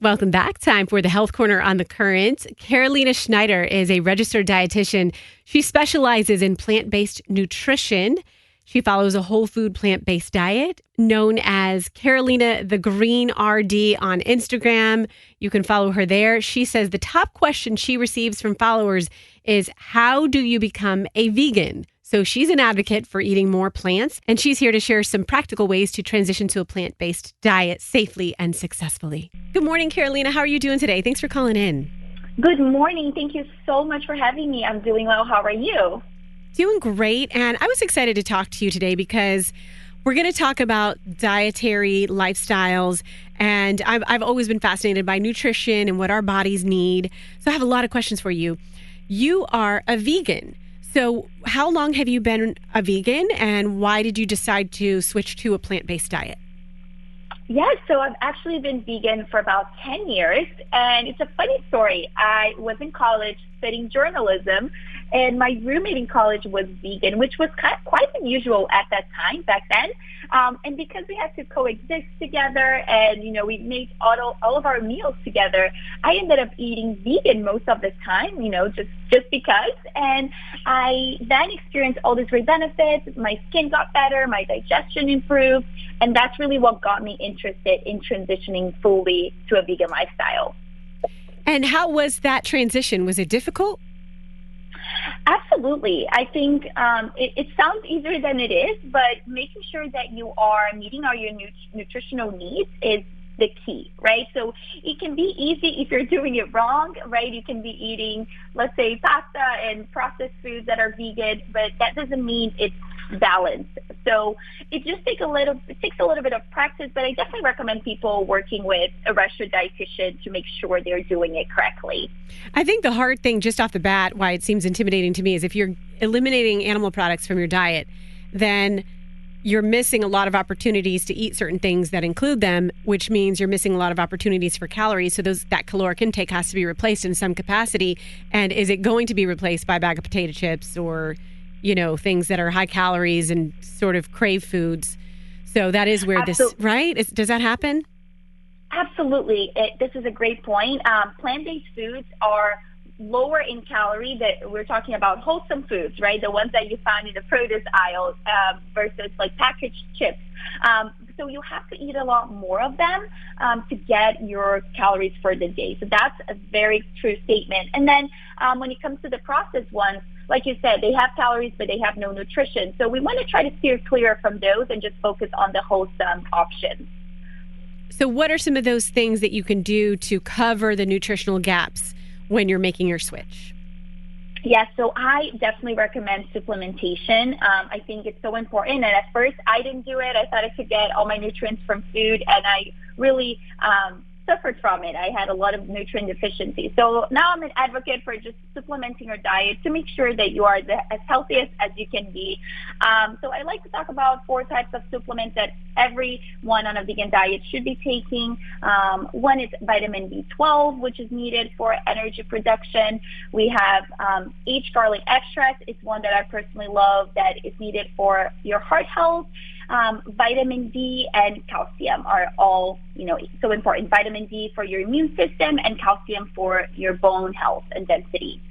Welcome back. Time for the Health Corner on the Current. Carolina Schneider is a registered dietitian. She specializes in plant-based nutrition. She follows a whole food plant-based diet known as Carolina the Green RD on Instagram. You can follow her there. She says the top question she receives from followers is, how do you become a vegan? So she's an advocate for eating more plants, and she's here to share some practical ways to transition to a plant-based diet safely and successfully. Good morning, Carolina. How are you doing today? Thanks for calling in. Good morning. Thank you so much for having me. I'm doing well. How are you? Doing great. And I was excited to talk to you today because we're going to talk about dietary lifestyles. And I've always been fascinated by nutrition and what our bodies need. So I have a lot of questions for you. You are a vegan. So how long have you been a vegan, and why did you decide to switch to a plant-based diet? Yes, so I've actually been vegan for about 10 years, and it's a funny story. I was in college studying journalism, and my roommate in college was vegan, which was quite unusual at that time, back then. And because we had to coexist together and, we made all of our meals together, I ended up eating vegan most of the time, just because. And I then experienced all these great benefits. My skin got better, my digestion improved, and that's really what got me interested in transitioning fully to a vegan lifestyle. And how was that transition? Was it difficult? Absolutely. I think it sounds easier than it is, but making sure that you are meeting all your nutritional needs is the key, right? So it can be easy if you're doing it wrong, right? You can be eating, let's say, pasta and processed foods that are vegan, but that doesn't mean it's balanced. So it just takes a little bit of practice, but I definitely recommend people working with a registered dietitian to make sure they're doing it correctly. I think the hard thing just off the bat, why it seems intimidating to me, is if you're eliminating animal products from your diet, then you're missing a lot of opportunities to eat certain things that include them, which means you're missing a lot of opportunities for calories. So that caloric intake has to be replaced in some capacity. And is it going to be replaced by a bag of potato chips or things that are high calories and sort of crave foods? So that is where this, right? Does that happen? Absolutely. This is a great point. Plant-based foods are lower in calorie. That we're talking about wholesome foods, right? The ones that you find in the produce aisle versus like packaged chips. So you have to eat a lot more of them to get your calories for the day. So that's a very true statement. And then when it comes to the processed ones, like you said, they have calories, but they have no nutrition. So we want to try to steer clear from those and just focus on the wholesome options. So what are some of those things that you can do to cover the nutritional gaps when you're making your switch? Yes, so I definitely recommend supplementation. I think it's so important. And at first, I didn't do it. I thought I could get all my nutrients from food, and I really suffered from it. I had a lot of nutrient deficiency. So now I'm an advocate for just supplementing your diet to make sure that you are as healthiest as you can be. So I like to talk about 4 types of supplements that everyone on a vegan diet should be taking. One is vitamin B12, which is needed for energy production. We have garlic extract is one that I personally love that is needed for your heart health. Vitamin D and calcium are all, so important. Vitamin D for your immune system and calcium for your bone health and density.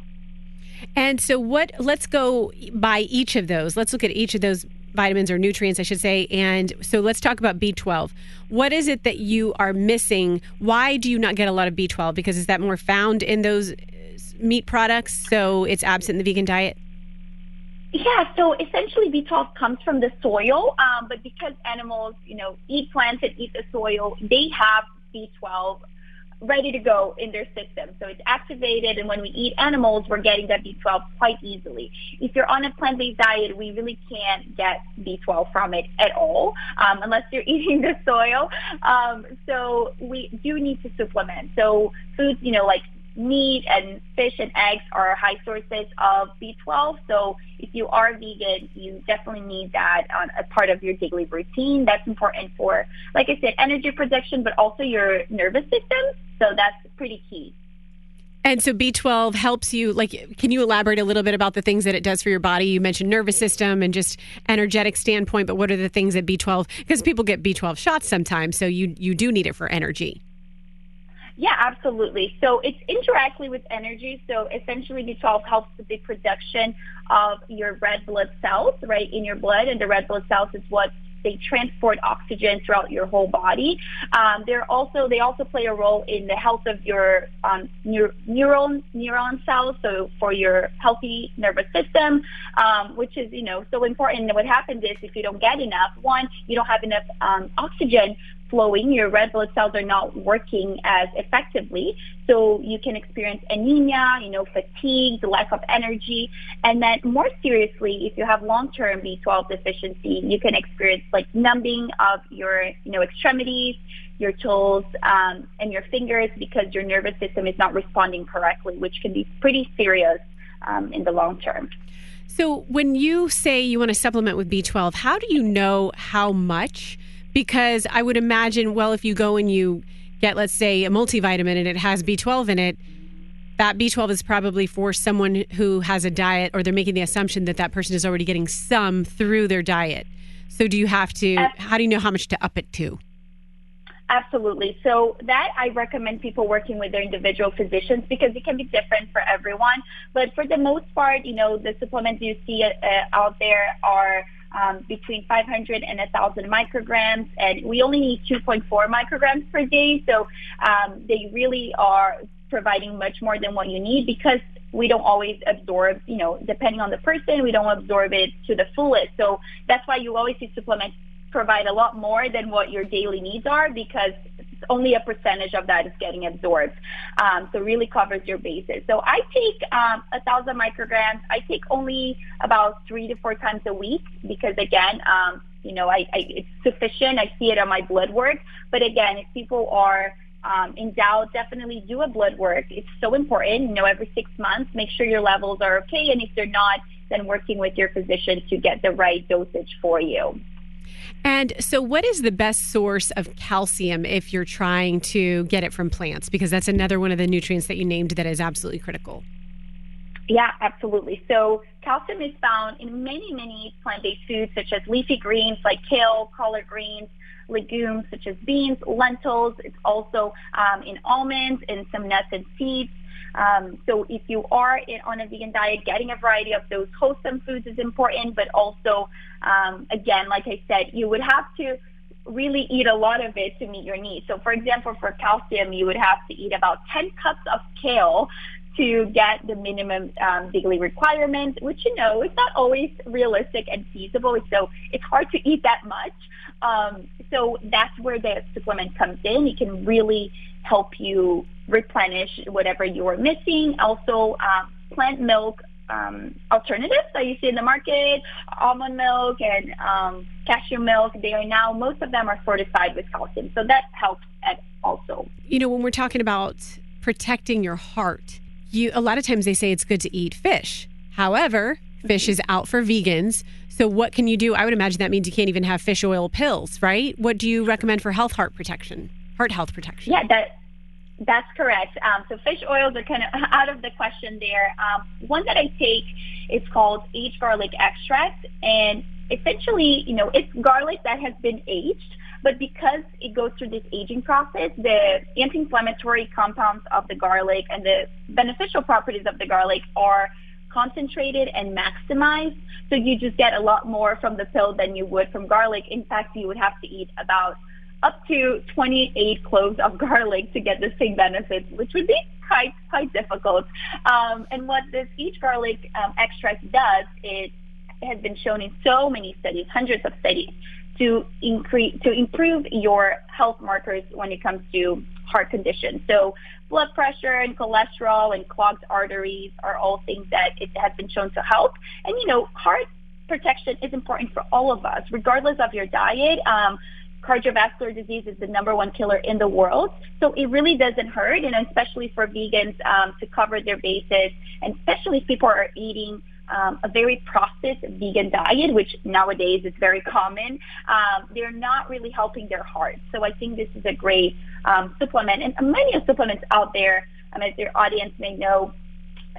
And so let's go by each of those. Let's look at each of those vitamins or nutrients, I should say. And so let's talk about B12. What is it that you are missing? Why do you not get a lot of B12? Because is that more found in those meat products, so it's absent in the vegan diet? Yeah, so essentially B12 comes from the soil, but because animals, eat plants and eat the soil, they have B12 ready to go in their system. So it's activated, and when we eat animals, we're getting that B12 quite easily. If you're on a plant-based diet, we really can't get B12 from it at all, unless you're eating the soil. So we do need to supplement. So foods, like meat and fish and eggs are high sources of B12. So if you are vegan, you definitely need that as part of your daily routine. That's important for, like I said, energy production, but also your nervous system. So that's pretty key. And so B12 helps you, can you elaborate a little bit about the things that it does for your body? You mentioned nervous system and just energetic standpoint, but what are the things that B12, because people get B12 shots sometimes, so you do need it for energy. Yeah, Absolutely. So it's indirectly with energy. So essentially B12 helps with the production of your red blood cells, right, in your blood. And the red blood cells is what they transport oxygen throughout your whole body. They also play a role in the health of your neuron cells, so for your healthy nervous system, which is, so important. And what happens is if you don't get enough, one, you don't have enough oxygen flowing, your red blood cells are not working as effectively. So you can experience anemia, fatigue, the lack of energy. And then more seriously, if you have long-term B12 deficiency, you can experience like numbing of your, extremities, your toes, and your fingers because your nervous system is not responding correctly, which can be pretty serious in the long term. So when you say you want to supplement with B12, how do you know how much? Because I would imagine, well, if you go and you get, let's say, a multivitamin and it has B12 in it, that B12 is probably for someone who has a diet, or they're making the assumption that that person is already getting some through their diet. So do you have to, how do you know how much to up it to? Absolutely. So that I recommend people working with their individual physicians because it can be different for everyone. But for the most part, the supplements you see out there are between 500 and 1,000 micrograms, and we only need 2.4 micrograms per day. So they really are providing much more than what you need because we don't always absorb, depending on the person, we don't absorb it to the fullest. So that's why you always see supplements provide a lot more than what your daily needs are because only a percentage of that is getting absorbed. So really covers your bases. So I take 1,000 micrograms. I take only about 3 to 4 times a week because again, it's sufficient. I see it on my blood work. But again, if people are in doubt, definitely do a blood work. It's so important, every 6 months, make sure your levels are okay. And if they're not, then working with your physician to get the right dosage for you. And so what is the best source of calcium if you're trying to get it from plants? Because that's another one of the nutrients that you named that is absolutely critical. Yeah, absolutely. So calcium is found in many, many plant-based foods, such as leafy greens like kale, collard greens, legumes such as beans, lentils. It's also in almonds and some nuts and seeds. So if you are on a vegan diet, getting a variety of those wholesome foods is important, but also, again, like I said, you would have to really eat a lot of it to meet your needs. So for example, for calcium, you would have to eat about 10 cups of kale to get the minimum daily requirement, which, is not always realistic and feasible. So it's hard to eat that much. So that's where the supplement comes in. It can really help you replenish whatever you are missing. Also, plant milk alternatives that you see in the market, almond milk and cashew milk, most of them are fortified with calcium. So that helps also. When we're talking about protecting your heart, a lot of times they say it's good to eat fish. However, fish is out for vegans. So what can you do? I would imagine that means you can't even have fish oil pills, right? What do you recommend for heart health protection? Yeah, that's correct. So fish oils are kind of out of the question there. One that I take is called aged garlic extract. And essentially, it's garlic that has been aged. But because it goes through this aging process, the anti-inflammatory compounds of the garlic and the beneficial properties of the garlic are concentrated and maximized. So you just get a lot more from the pill than you would from garlic. In fact, you would have to eat about up to 28 cloves of garlic to get the same benefits, which would be quite difficult. And what this aged garlic extract does is it has been shown in so many studies, hundreds of studies, to improve your health markers when it comes to heart conditions. So blood pressure and cholesterol and clogged arteries are all things that it has been shown to help. And, heart protection is important for all of us, regardless of your diet. Cardiovascular disease is the number one killer in the world. So it really doesn't hurt, especially for vegans to cover their bases, and especially if people are eating a very processed vegan diet, which nowadays is very common. They're not really helping their heart. So I think this is a great supplement. And many of supplements out there, as your audience may know,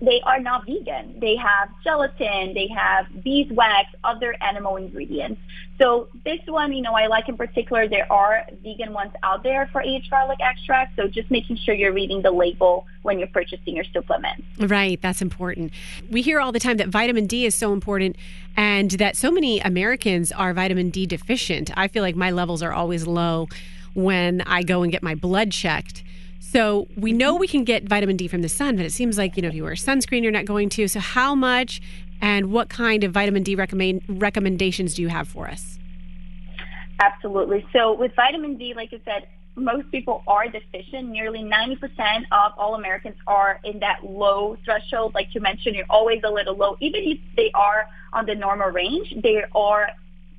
they are not vegan. They have gelatin, they have beeswax, other animal ingredients. So this one, I like in particular, there are vegan ones out there for aged garlic extract. So just making sure you're reading the label when you're purchasing your supplements. Right. That's important. We hear all the time that vitamin D is so important and that so many Americans are vitamin D deficient. I feel like my levels are always low when I go and get my blood checked. So we know we can get vitamin D from the sun, but it seems like, if you wear sunscreen, you're not going to. So how much and what kind of vitamin D recommendations do you have for us? Absolutely. So with vitamin D, like I said, most people are deficient. Nearly 90% of all Americans are in that low threshold. Like you mentioned, you're always a little low. Even if they are on the normal range, they are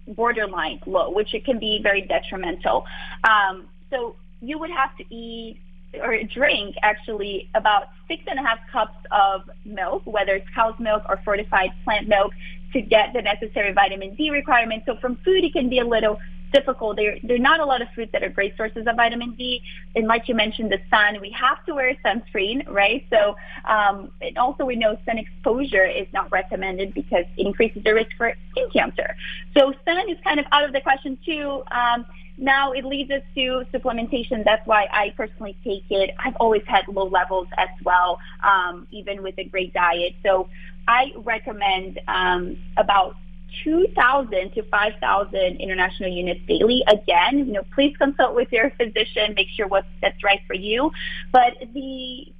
borderline low, which it can be very detrimental. So you would have to eat or drink actually about 6.5 cups of milk, whether it's cow's milk or fortified plant milk, to get the necessary vitamin D requirement. So from food, it can be a little difficult. There are not a lot of foods that are great sources of vitamin D. And like you mentioned, the sun, we have to wear sunscreen, right? So, and also we know sun exposure is not recommended because it increases the risk for skin cancer. So sun is kind of out of the question too. Now it leads us to supplementation. That's why I personally take it. I've always had low levels as well, even with a great diet. So I recommend about 2,000 to 5,000 international units daily. Again, please consult with your physician, make sure that's right for you. But the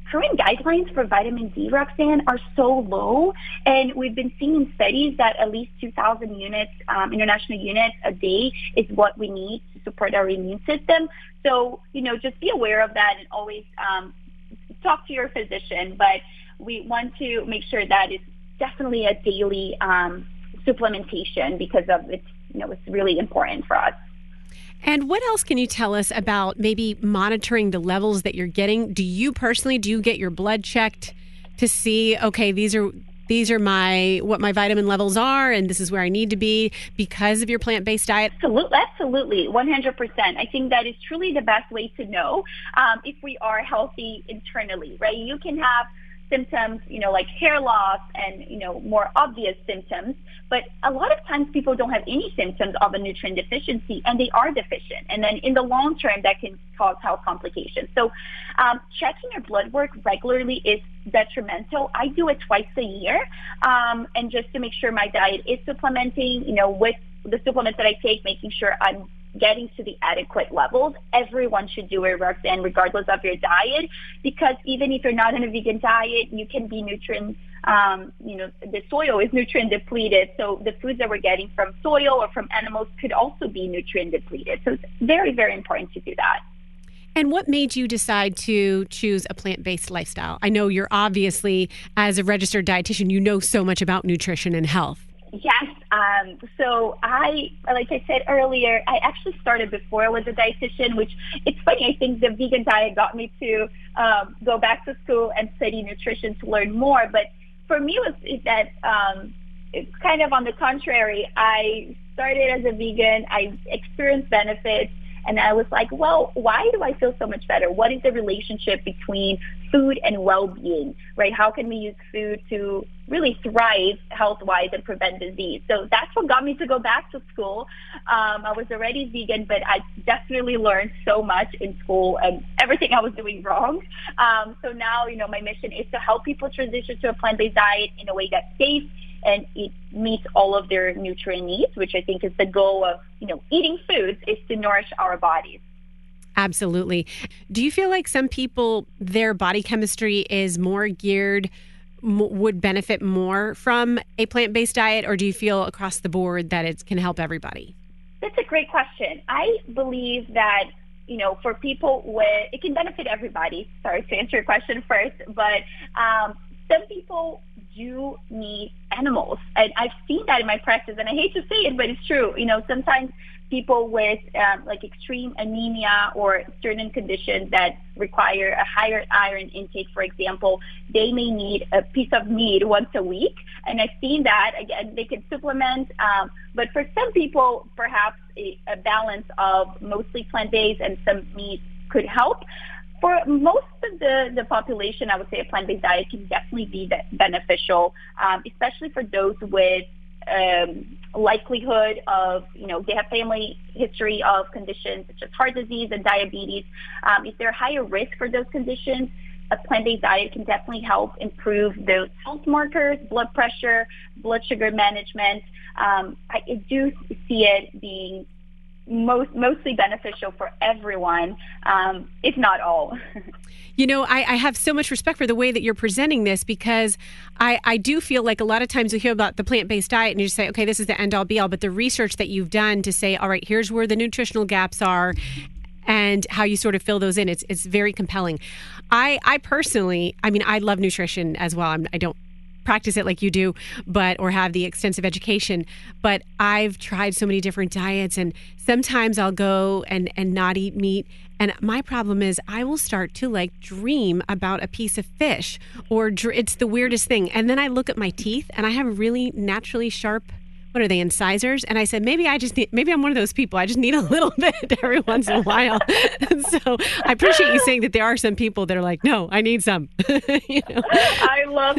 current guidelines for vitamin D, Roxanne, are so low, and we've been seeing in studies that at least 2,000 units, international units a day is what we need to support our immune system. So, just be aware of that and always talk to your physician. But we want to make sure that it's definitely a daily supplementation because of it's really important for us. And what else can you tell us about maybe monitoring the levels that you're getting? Do you get your blood checked to see, okay, these are what my vitamin levels are, and this is where I need to be because of your plant-based diet? Absolutely, 100%. I think that is truly the best way to know if we are healthy internally, right? You can have symptoms, like hair loss and, more obvious symptoms. But a lot of times people don't have any symptoms of a nutrient deficiency and they are deficient. And then in the long term, that can cause health complications. So checking your blood work regularly is detrimental. I do it twice a year. And just to make sure my diet is supplementing, with the supplements that I take, making sure I'm getting to the adequate levels. Everyone should do it, Roxanne, regardless of your diet, because even if you're not on a vegan diet, you can be nutrient, the soil is nutrient depleted. So the foods that we're getting from soil or from animals could also be nutrient depleted. So it's very, very important to do that. And what made you decide to choose a plant-based lifestyle? I know you're obviously, as a registered dietitian, you know so much about nutrition and health. Yes. So like I said earlier, I actually started before I was a dietitian, which it's funny. I think the vegan diet got me to go back to school and study nutrition to learn more. But for me, it's kind of on the contrary. I started as a vegan. I experienced benefits. And I was like, well, why do I feel so much better? What is the relationship between food and well-being, right? How can we use food to really thrive health-wise and prevent disease? So that's what got me to go back to school. I was already vegan, but I definitely learned so much in school and everything I was doing wrong. So now, my mission is to help people transition to a plant-based diet in a way that's safe and it meets all of their nutrient needs, which I think is the goal of, eating foods, is to nourish our bodies. Absolutely. Do you feel like some people, their body chemistry is more geared, would benefit more from a plant-based diet, or do you feel across the board that it can help everybody? That's a great question. I believe that, for people it can benefit everybody. Sorry to answer your question first, but some people do need animals. And I've seen that in my practice, and I hate to say it, but it's true. Sometimes people with like extreme anemia or certain conditions that require a higher iron intake, for example, they may need a piece of meat once a week. And I've seen that. Again, they can supplement. But for some people, perhaps a balance of mostly plant-based and some meat could help. For most of the population, I would say a plant-based diet can definitely be beneficial, especially for those with likelihood of, they have family history of conditions such as heart disease and diabetes. If they're higher risk for those conditions, a plant-based diet can definitely help improve those health markers, blood pressure, blood sugar management. I do see it being mostly beneficial for everyone, if not all. I have so much respect for the way that you're presenting this, because I do feel like a lot of times we hear about the plant-based diet and you just say, okay, this is the end-all be-all. But the research that you've done to say, all right, here's where the nutritional gaps are and how you sort of fill those in, it's very compelling. I personally, I love nutrition as well. I don't practice it like you do, or have the extensive education, but I've tried so many different diets, and sometimes I'll go and not eat meat. And my problem is I will start to dream about a piece of fish, or it's the weirdest thing. And then I look at my teeth and I have really naturally sharp, what are they, incisors? And I said, maybe I'm one of those people. I just need a little bit every once in a while. So I appreciate you saying that there are some people that are like, no, I need some. I love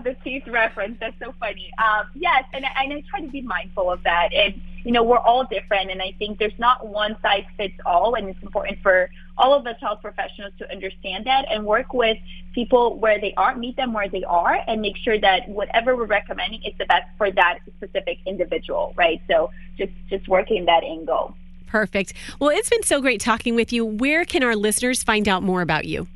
the teeth reference. That's so funny. Yes, and I try to be mindful of that. And we're all different, and I think there's not one size fits all, and it's important for all of us health professionals to understand that and work with people where they are, meet them where they are, and make sure that whatever we're recommending is the best for that specific individual, right? So just working that angle. Perfect. Well, it's been so great talking with you. Where can our listeners find out more about you?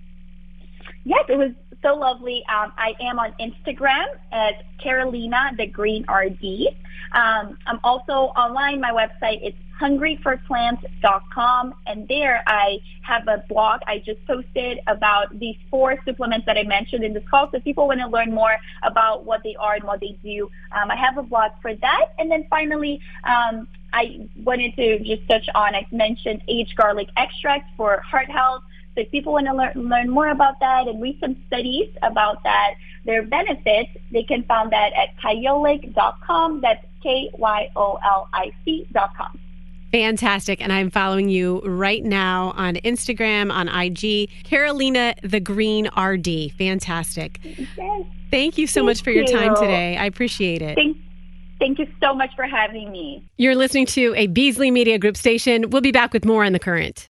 Yes, it was so lovely. I am on Instagram as Carolina the Green RD. I'm also online. My website is hungryforplants.com, and there I have a blog I just posted about these 4 supplements that I mentioned in this call. So if people want to learn more about what they are and what they do, I have a blog for that. And then finally, I wanted to just touch on, I mentioned aged garlic extract for heart health. So if people want to learn more about that and read some studies about that, their benefits, they can find that at kyolic.com. That's KYOLIC.com. Fantastic. And I'm following you right now on Instagram, on IG, Carolina the Green RD. Fantastic. Yes. Thank you so much for your time today. I appreciate it. Thank you so much for having me. You're listening to a Beasley Media Group station. We'll be back with more on The Current.